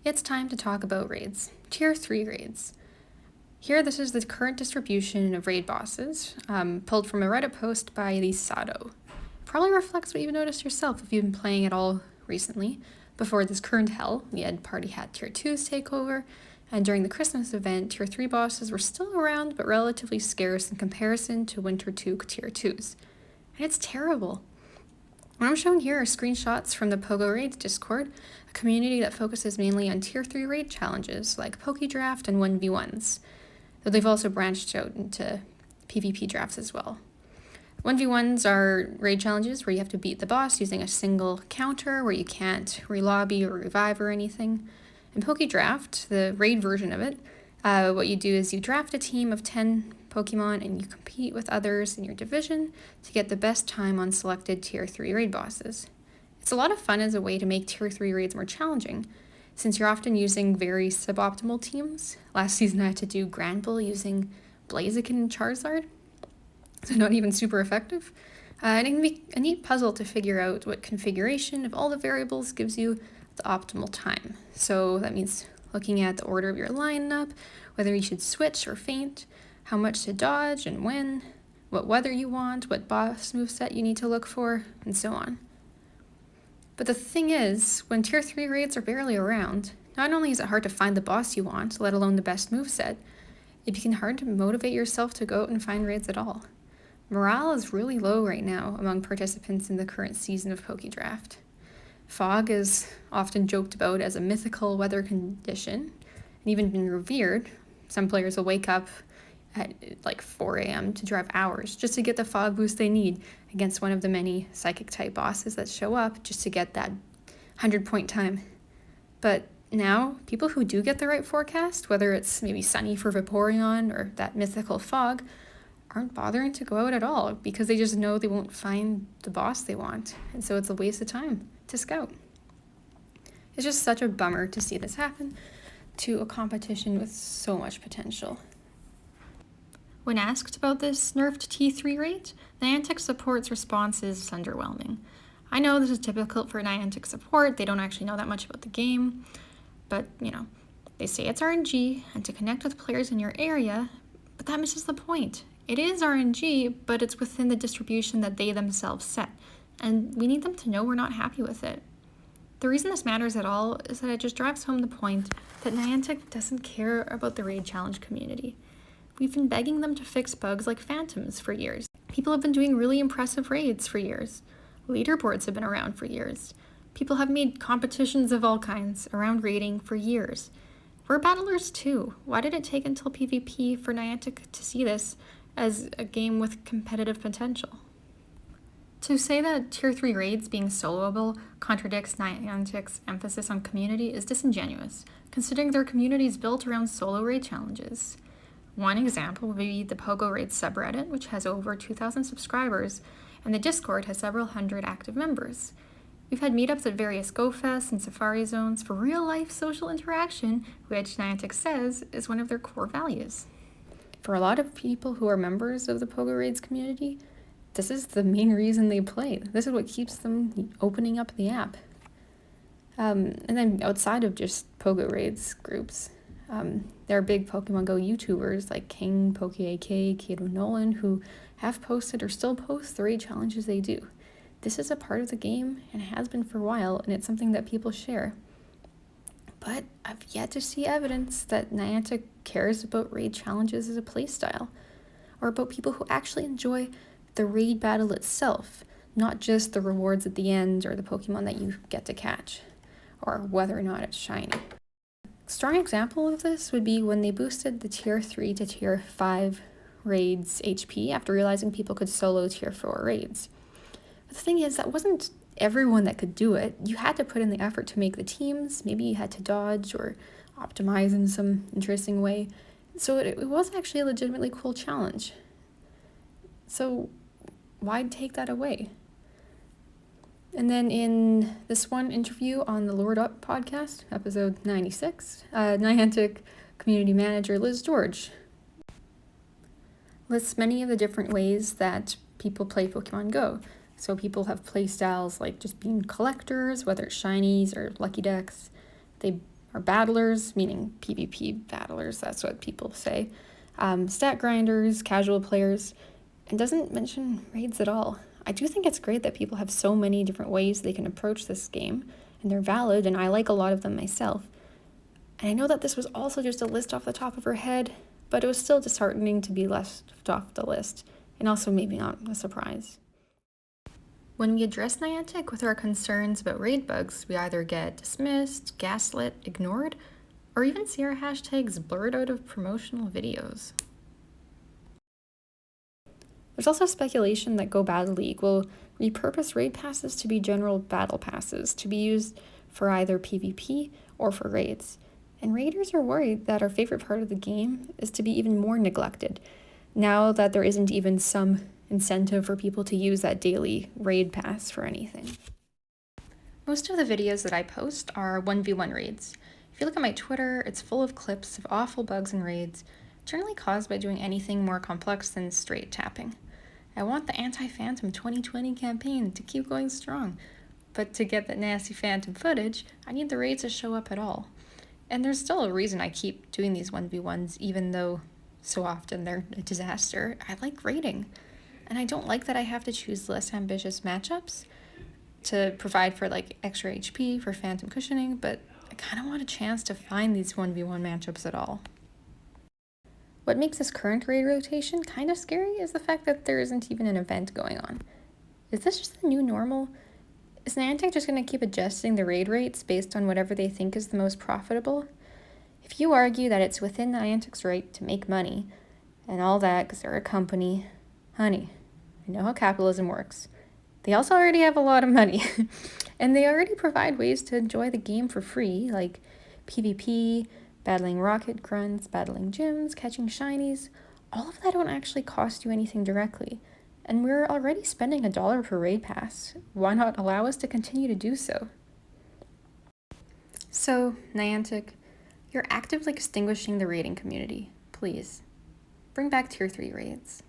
It's time to talk about raids. Tier 3 raids. Here, this is the current distribution of raid bosses, pulled from a Reddit post by the Sado. Probably reflects what you've noticed yourself if you've been playing at all recently. Before this current hell, we had Party Hat Tier 2s take over, and during the Christmas event, Tier 3 bosses were still around but relatively scarce in comparison to Winter 2 Tier 2s. And it's terrible. What I'm showing here are screenshots from the Pogo Raids Discord, a community that focuses mainly on Tier 3 raid challenges like Poke Draft and 1v1s, though they've also branched out into PvP drafts as well. 1v1s are raid challenges where you have to beat the boss using a single counter where you can't relobby or revive or anything. In Poke Draft, the raid version of it, what you do is you draft a team of 10 Pokemon and you compete with others in your division to get the best time on selected Tier 3 raid bosses. It's a lot of fun as a way to make Tier 3 raids more challenging, since you're often using very suboptimal teams. Last season I had to do Granbull using Blaziken and Charizard, so not even super effective. And it can be a neat puzzle to figure out what configuration of all the variables gives you the optimal time. So that means looking at the order of your lineup, whether you should switch or feint, how much to dodge and when, what weather you want, what boss moveset you need to look for, and so on. But the thing is, when Tier 3 raids are barely around, not only is it hard to find the boss you want, let alone the best moveset, it can be hard to motivate yourself to go out and find raids at all. Morale is really low right now among participants in the current season of Poke Draft. Fog is often joked about as a mythical weather condition, and even been revered. Some players will wake up at like 4 a.m. to drive hours just to get the fog boost they need against one of the many psychic type bosses that show up just to get that 100-point time. But now, people who do get the right forecast, whether it's maybe sunny for Vaporeon or that mythical fog, aren't bothering to go out at all because they just know they won't find the boss they want, and so it's a waste of time to scout. It's just such a bummer to see this happen to a competition with so much potential. When asked about this nerfed T3 rate, Niantic support's response is underwhelming. I know this is typical for Niantic support, they don't actually know that much about the game, but they say it's RNG and to connect with players in your area, but that misses the point. It is RNG, but it's within the distribution that they themselves set, and we need them to know we're not happy with it. The reason this matters at all is that it just drives home the point that Niantic doesn't care about the raid challenge community. We've been begging them to fix bugs like phantoms for years. People have been doing really impressive raids for years. Leaderboards have been around for years. People have made competitions of all kinds around raiding for years. We're battlers too. Why did it take until PvP for Niantic to see this as a game with competitive potential? To say that Tier 3 raids being soloable contradicts Niantic's emphasis on community is disingenuous, considering their community is built around solo raid challenges. One example would be the Pogo Raids subreddit, which has over 2,000 subscribers, and the Discord has several hundred active members. We've had meetups at various GoFests and Safari Zones for real-life social interaction, which Niantic says is one of their core values. For a lot of people who are members of the Pogo Raids community, this is the main reason they play. This is what keeps them opening up the app. And then outside of just Pogo Raids groups, there are big Pokemon Go YouTubers like King, PokeAK, Kato Nolan, who have posted or still post the raid challenges they do. This is a part of the game and has been for a while, and it's something that people share. But I've yet to see evidence that Niantic cares about raid challenges as a playstyle, or about people who actually enjoy the raid battle itself, not just the rewards at the end or the Pokemon that you get to catch, or whether or not it's shiny. A strong example of this would be when they boosted the Tier 3 to Tier 5 raids HP after realizing people could solo Tier 4 raids. But the thing is, that wasn't everyone that could do it. You had to put in the effort to make the teams, maybe you had to dodge or optimize in some interesting way. So it was actually a legitimately cool challenge. So why take that away? And then in this one interview on the Lord Up podcast, episode 96, Niantic community manager Liz George lists many of the different ways that people play Pokemon Go. So people have play styles like just being collectors, whether it's shinies or lucky decks. They are battlers, meaning PvP battlers, that's what people say, stat grinders, casual players, and doesn't mention raids at all. I do think it's great that people have so many different ways they can approach this game, and they're valid, and I like a lot of them myself. And I know that this was also just a list off the top of her head, but it was still disheartening to be left off the list, and also maybe not a surprise. When we address Niantic with our concerns about raid bugs, we either get dismissed, gaslit, ignored, or even see our hashtags blurred out of promotional videos. There's also speculation that Go Battle League will repurpose raid passes to be general battle passes, to be used for either PvP or for raids. And raiders are worried that our favorite part of the game is to be even more neglected, now that there isn't even some incentive for people to use that daily raid pass for anything. Most of the videos that I post are 1v1 raids. If you look at my Twitter, it's full of clips of awful bugs and raids, generally caused by doing anything more complex than straight tapping. I want the anti-Phantom 2020 campaign to keep going strong, but to get that nasty Phantom footage, I need the raids to show up at all. And there's still a reason I keep doing these 1v1s, even though so often they're a disaster. I like raiding. And I don't like that I have to choose less ambitious matchups to provide for like extra HP for Phantom cushioning, but I kind of want a chance to find these 1v1 matchups at all. What makes this current raid rotation kind of scary is the fact that there isn't even an event going on. Is this just the new normal? Is Niantic just going to keep adjusting the raid rates based on whatever they think is the most profitable? If you argue that it's within Niantic's right to make money and all that because they're a company, honey, I know how capitalism works. They also already have a lot of money, and they already provide ways to enjoy the game for free, like PvP, battling rocket grunts, battling gyms, catching shinies. All of that don't actually cost you anything directly, and we're already spending $1 per raid pass. Why not allow us to continue to do so? So, Niantic, you're actively extinguishing the raiding community. Please, bring back Tier 3 raids.